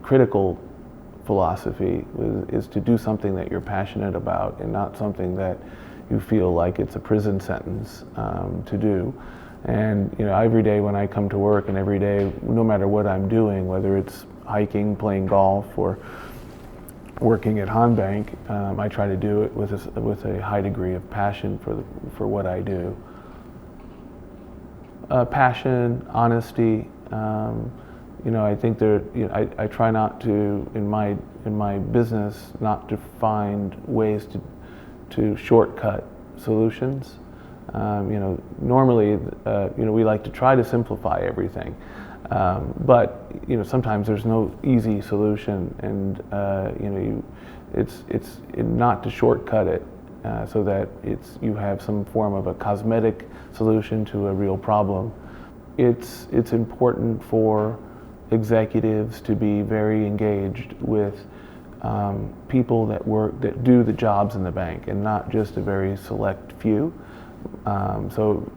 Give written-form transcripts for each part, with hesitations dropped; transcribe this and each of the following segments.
critical philosophy is to do something that you're passionate about and not something that you feel like it's a prison sentence to do. And every day when I come to work, and every day, no matter what I'm doing, whether it's hiking, playing golf, or working at Hanbank, I try to do it with a high degree of passion for what I do. Passion, honesty. I think I try not to, in my business, not to find ways to shortcut solutions. Normally, we like to try to simplify everything, but sometimes there's no easy solution, and it's not to shortcut it so that you have some form of a cosmetic solution to a real problem. It's important for executives to be very engaged with people that do the jobs in the bank, and not just a very select few. So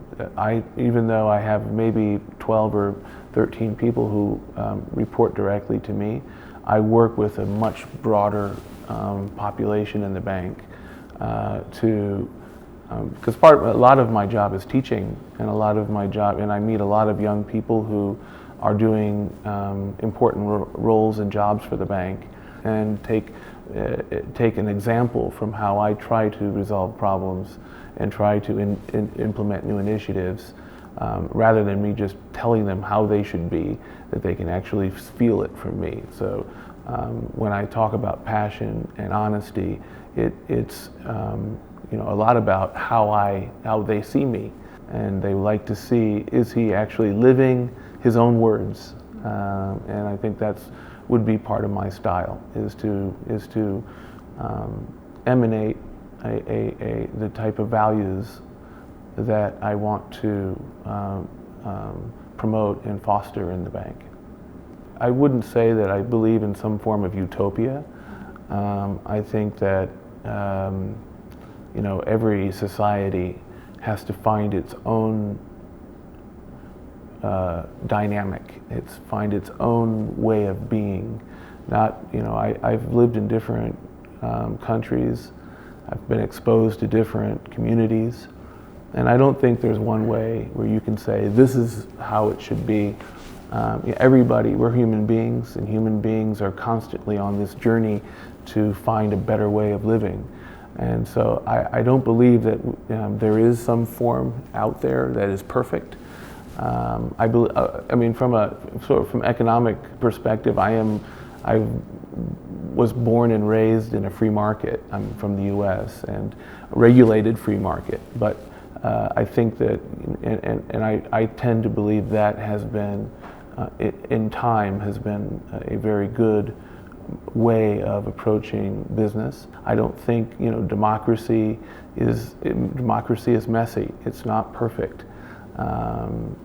even though I have maybe 12 or 13 people who report directly to me, I work with a much broader population in the bank because a lot of my job is teaching, and I meet a lot of young people who are doing important roles and jobs for the bank, and take an example from how I try to resolve problems and try to implement new initiatives, rather than me just telling them how they should be, that they can actually feel it from me. So when I talk about passion and honesty, it's a lot about how they see me, and they like to see, is he actually living his own words? And I think would be part of my style, is to emanate the type of values that I want to promote and foster in the bank. I wouldn't say that I believe in some form of utopia. I think that every society has to find its own dynamic. Find its own way of being. I've lived in different countries. I've been exposed to different communities, and I don't think there's one way where you can say this is how it should be. We're human beings, and human beings are constantly on this journey to find a better way of living. And so I don't believe that there is some form out there that is perfect. From economic perspective, I was born and raised in a free market. I'm from the U.S. and a regulated free market. But I think that, and I tend to believe that has been, in time, has been a very good way of approaching business. I don't think democracy is messy. It's not perfect.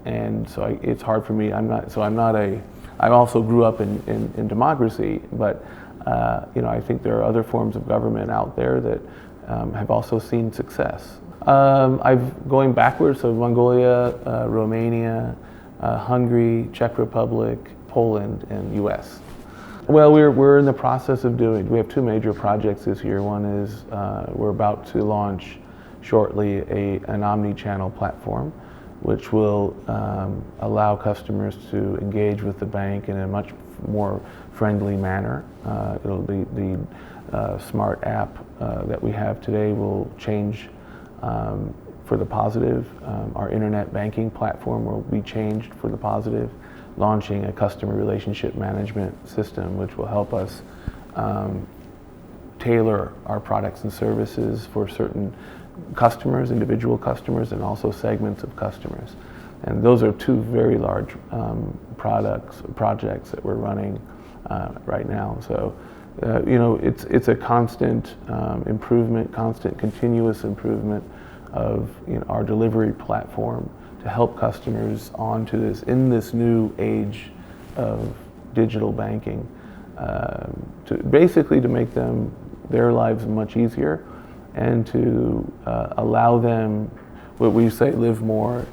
And so it's hard for me. I also grew up in democracy, but I think there are other forms of government out there that have also seen success. Going backwards, so Mongolia, Romania, Hungary, Czech Republic, Poland, and U.S. Well, we're in the process of we have two major projects this year. One is we're about to launch shortly an omni-channel platform, which will allow customers to engage with the bank in a much more friendly manner. It'll be the smart app that we have today will change for the positive. Our internet banking platform will be changed for the positive, launching a customer relationship management system which will help us tailor our products and services for certain customers, individual customers, and also segments of customers. And those are two very large projects that we're running right now. So, it's a constant improvement, constant continuous improvement of our delivery platform to help customers in this new age of digital banking, to make their lives much easier, and to allow them, what we say, live more,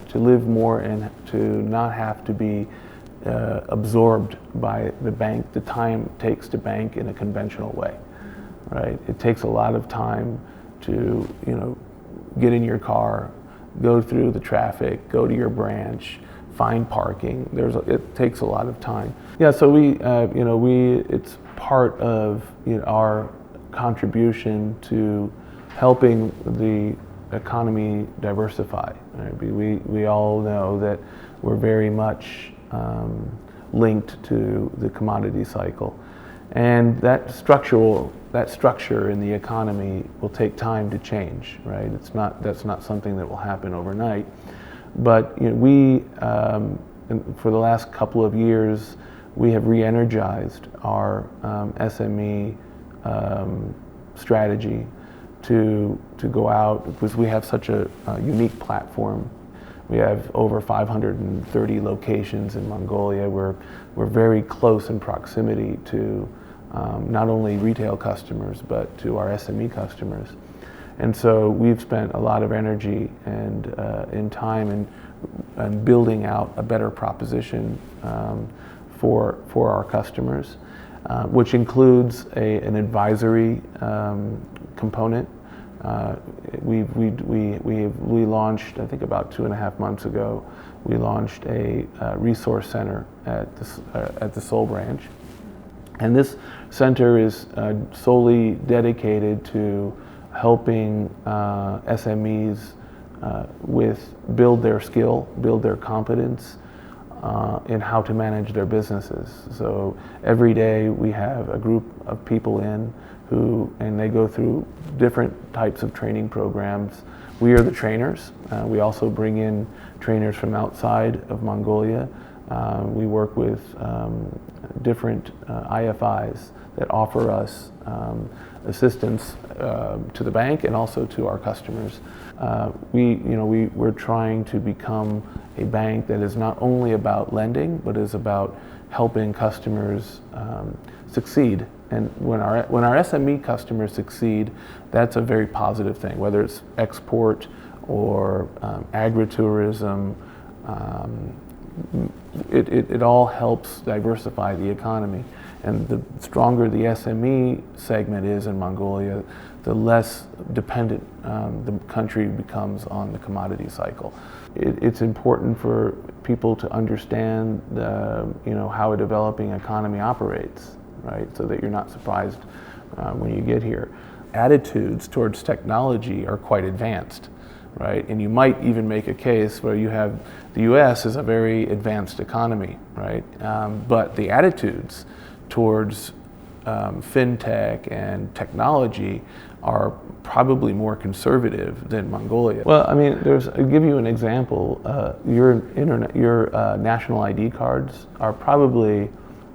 and to not have to be absorbed by the bank, the time it takes to bank in a conventional way, right? It takes a lot of time to, get in your car, go through the traffic, go to your branch, find parking. It takes a lot of time. Yeah, so it's part of our contribution to helping the economy diversify. Right? We all know that we're very much linked to the commodity cycle, and that structure in the economy will take time to change. Right? That's not something that will happen overnight. But for the last couple of years, we have re-energized our SME strategy to go out, because we have such a unique platform. We have over 530 locations in Mongolia. We're very close in proximity to not only retail customers, but to our SME customers. And so we've spent a lot of energy and in time in building out a better proposition for our customers, which includes an advisory component. We launched, I think about 2.5 months ago, we launched a resource center at the Seoul branch. And this center is solely dedicated to helping SMEs build their skill, build their competence in how to manage their businesses. So every day we have a group of people and they go through different types of training programs. We are the trainers. We also bring in trainers from outside of Mongolia. We work with different IFIs that offer us assistance to the bank and also to our customers. We're trying to become a bank that is not only about lending, but is about helping customers succeed. And when our SME customers succeed, that's a very positive thing, whether it's export or agritourism. It all helps diversify the economy. And the stronger the SME segment is in Mongolia, the less dependent the country becomes on the commodity cycle. It's important for people to understand how a developing economy operates, right? So that you're not surprised when you get here. Attitudes towards technology are quite advanced, right? And you might even make a case where you have the U.S. is a very advanced economy, right? But the attitudes towards fintech and technology are probably more conservative than Mongolia. Well, I mean, I'll give you an example. Your national ID cards are probably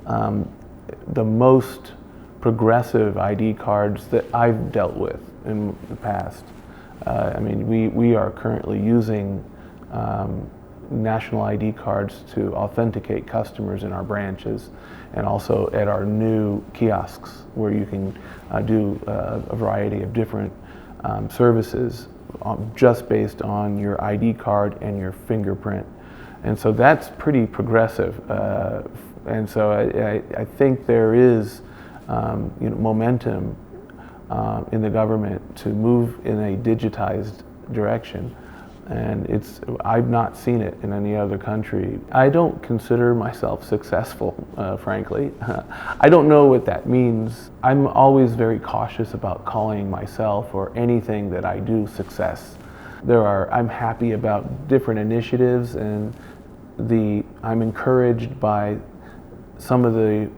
the most progressive ID cards that I've dealt with in the past. I mean, we are currently using national ID cards to authenticate customers in our branches and also at our new kiosks where you can do a variety of different services just based on your ID card and your fingerprint. And so that's pretty progressive. And so I think there is momentum in the government to move in a digitized direction. And I've not seen it in any other country. I don't consider myself successful, frankly. I don't know what that means. I'm always very cautious about calling myself or anything that I do success. I'm happy about different initiatives, and I'm encouraged by some of the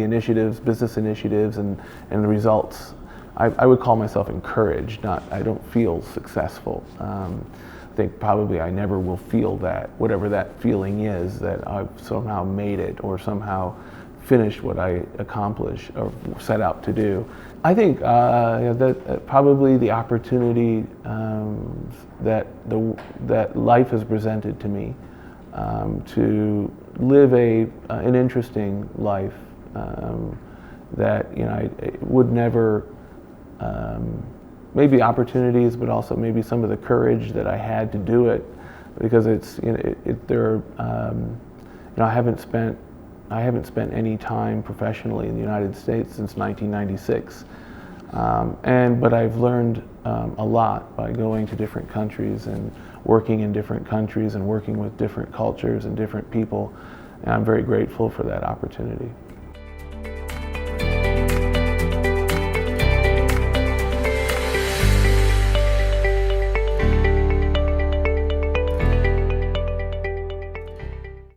initiatives, business initiatives, and the results. I would call myself encouraged, I don't feel successful. I think probably I never will feel that, whatever that feeling is, that I've somehow made it or somehow finished what I accomplished or set out to do. I think that probably the opportunity that life has presented to me to live an interesting life that I would never. Maybe opportunities, but also maybe some of the courage that I had to do it because it's, you know, I haven't spent any time professionally in the United States since 1996, but I've learned a lot by going to different countries and working in different countries and working with different cultures and different people, and I'm very grateful for that opportunity.